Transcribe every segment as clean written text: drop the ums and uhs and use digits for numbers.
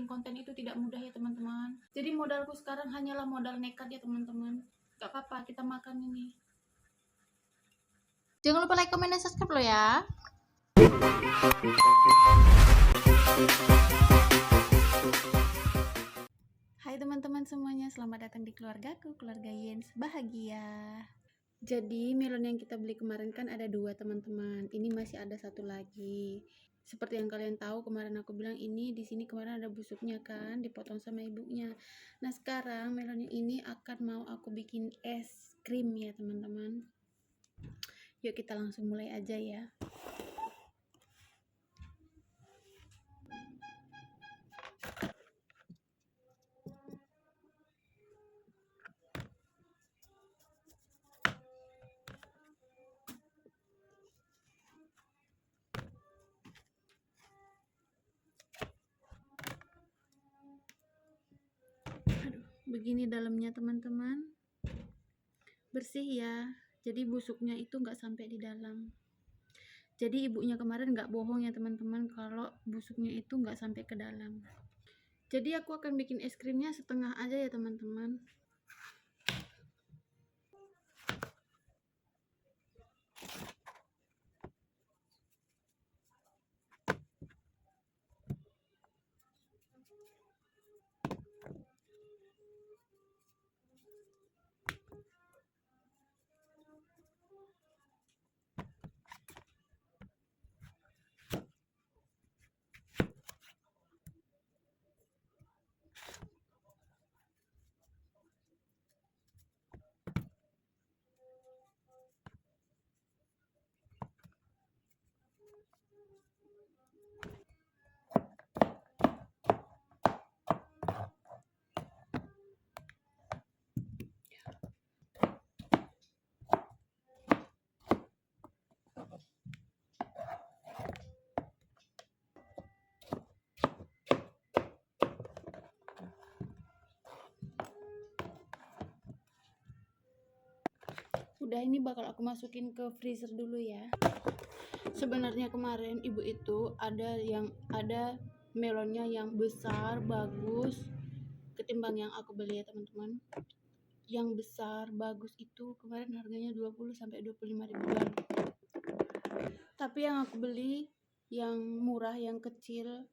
bikin konten itu tidak mudah ya teman-teman. Jadi modalku sekarang hanyalah modal nekat ya teman-teman. Gak apa-apa, kita makan ini. Jangan lupa like, comment, dan subscribe lo ya. Hai teman-teman semuanya, selamat datang di keluargaku, keluarga Yens bahagia. Jadi melon yang kita beli kemarin kan ada 2 teman-teman. Ini masih ada 1 lagi. Seperti yang kalian tahu, kemarin aku bilang ini di sini kemarin ada busuknya kan, dipotong sama ibunya. Nah sekarang melon ini akan mau aku bikin es krim ya teman-teman. Yuk kita langsung mulai aja ya. Begini dalamnya teman-teman, bersih ya, jadi busuknya itu nggak sampai di dalam. Jadi ibunya kemarin nggak bohong ya teman-teman, kalau busuknya itu nggak sampai ke dalam. Jadi aku akan bikin es krimnya setengah aja ya teman-teman. Udah, ini bakal aku masukin ke freezer dulu ya. Sebenarnya kemarin ibu itu ada melonnya yang besar bagus ketimbang yang aku beli ya teman-teman. Yang besar bagus itu kemarin harganya 20 sampai 25 ribuan. Tapi yang aku beli yang murah, yang kecil,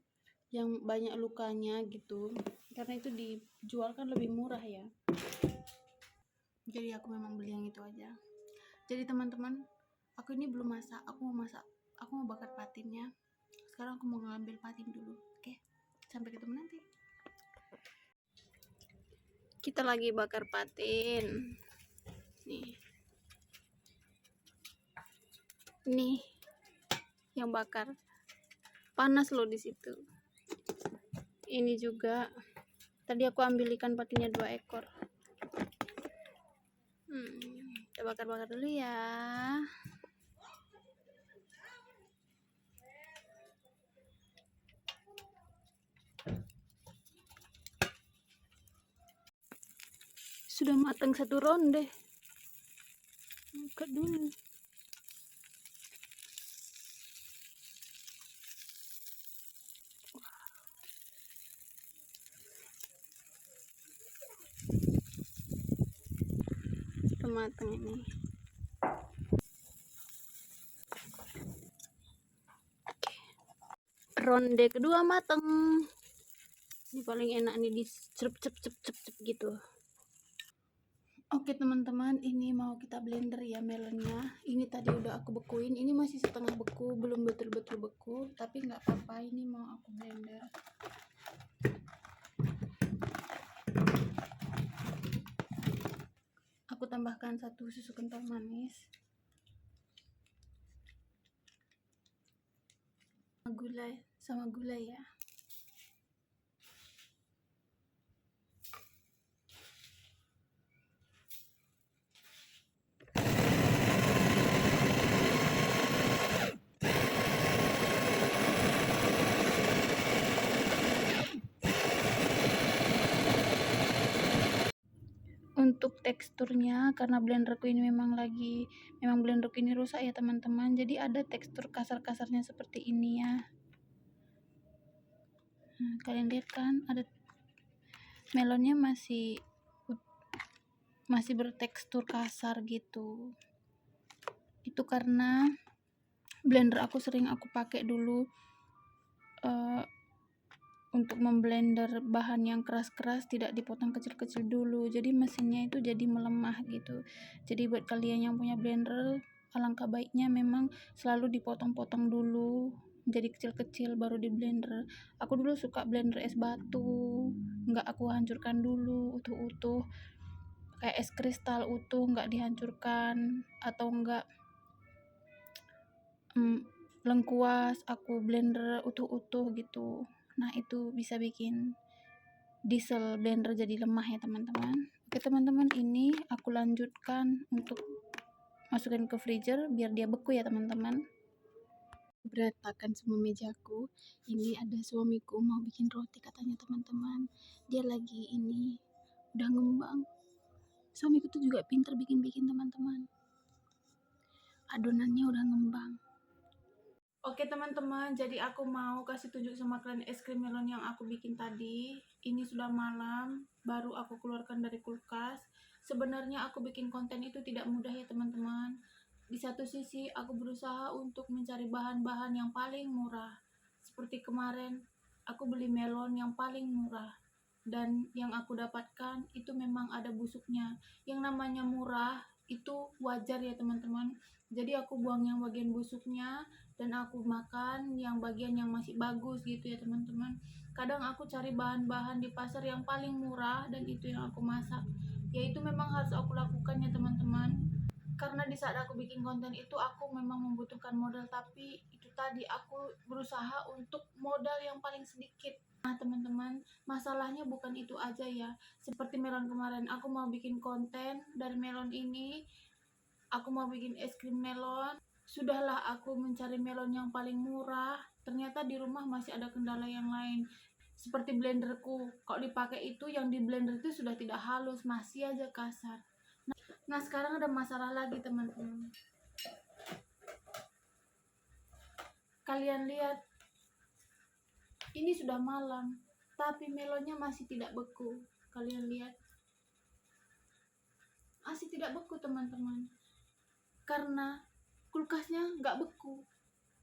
yang banyak lukanya gitu. Karena itu dijual kan lebih murah ya. Jadi aku memang beli yang itu aja. Jadi teman-teman, aku ini belum masak, aku mau bakar patinnya. Sekarang aku mau ngambil patin dulu. Oke, sampai ketemu nanti. Kita lagi bakar patin. Nih yang bakar, panas loh di situ. Ini juga tadi aku ambil ikan patinnya 2 ekor. Kita bakar-bakar dulu ya. Sudah matang 1 ronde. Buka dulu. Sudah matang ini. Ronde kedua matang. Ini paling enak nih, di cep gitu. Oke teman-teman, ini mau kita blender ya melonnya. Ini tadi udah aku bekuin, ini masih setengah beku, belum betul-betul beku, tapi nggak apa-apa, ini mau aku blender. Aku tambahkan 1 susu kental manis, sama gula ya. Untuk teksturnya, karena blenderku ini memang blenderku ini rusak ya teman-teman, jadi ada tekstur kasar-kasarnya seperti ini ya. Nah, kalian lihat kan ada melonnya masih bertekstur kasar gitu. Itu karena blender aku sering aku pakai dulu untuk memblender bahan yang keras-keras, tidak dipotong kecil-kecil dulu, jadi mesinnya itu jadi melemah gitu. Jadi buat kalian yang punya blender, alangkah baiknya memang selalu dipotong-potong dulu jadi kecil-kecil baru di blender. Aku dulu suka blender es batu, nggak aku hancurkan dulu utuh-utuh, kayak es kristal utuh nggak dihancurkan, atau enggak lengkuas aku blender utuh-utuh gitu. Nah itu bisa bikin diesel blender jadi lemah ya teman-teman. Oke teman-teman, ini aku lanjutkan untuk masukin ke freezer biar dia beku ya teman-teman. Berantakan semua mejaku. Ini ada suamiku mau bikin roti katanya teman-teman. Dia lagi ini udah ngembang. Suamiku tuh juga pinter bikin-bikin teman-teman. Adonannya udah ngembang. Oke teman-teman, jadi aku mau kasih tunjuk sama kalian es krim melon yang aku bikin tadi. Ini sudah malam, baru aku keluarkan dari kulkas. Sebenarnya aku bikin konten itu tidak mudah ya teman-teman. Di satu sisi aku berusaha untuk mencari bahan-bahan yang paling murah. Seperti kemarin, aku beli melon yang paling murah. Dan yang aku dapatkan itu memang ada busuknya. Yang namanya murah itu wajar ya teman-teman. Jadi aku buang yang bagian busuknya dan aku makan yang bagian yang masih bagus gitu ya teman-teman. Kadang aku cari bahan-bahan di pasar yang paling murah dan itu yang aku masak. Ya itu memang harus aku lakukan ya teman-teman. Karena di saat aku bikin konten itu aku memang membutuhkan modal, tapi itu tadi aku berusaha untuk modal yang paling sedikit. Nah teman-teman, masalahnya bukan itu aja ya. Seperti melon kemarin, aku mau bikin konten dari melon ini, aku mau bikin es krim melon. Sudahlah aku mencari melon yang paling murah, ternyata di rumah masih ada kendala yang lain. Seperti blenderku, kalau dipakai itu yang di blender itu sudah tidak halus, masih aja kasar. Nah sekarang ada masalah lagi teman-teman. Kalian lihat, ini sudah malam, tapi melonnya masih tidak beku. Kalian lihat, masih tidak beku teman-teman. Karena kulkasnya nggak beku.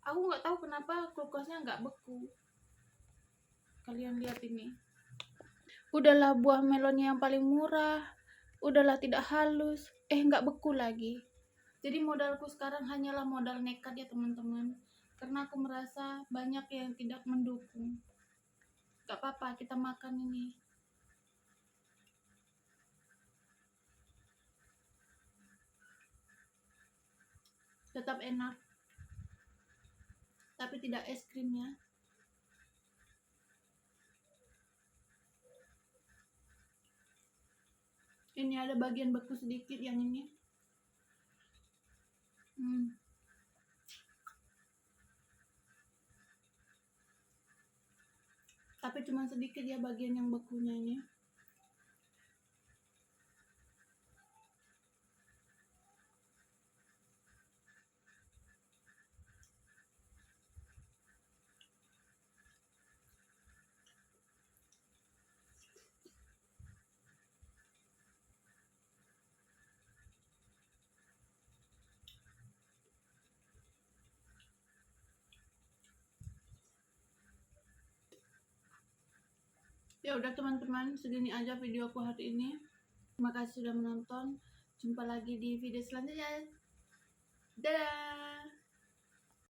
Aku nggak tahu kenapa kulkasnya nggak beku. Kalian lihat ini. Udahlah buah melonnya yang paling murah, udahlah tidak halus, nggak beku lagi. Jadi modalku sekarang hanyalah modal nekat ya teman-teman. Karena aku merasa banyak yang tidak mendukung. Gak apa-apa, kita makan ini. Tetap enak. Tapi tidak es krimnya. Ini ada bagian beku sedikit yang ini. Tapi cuma sedikit ya bagian yang bekunya ini. Ya udah teman-teman, segini aja videoku hari ini. Terima kasih sudah menonton. Jumpa lagi di video selanjutnya. Dadah.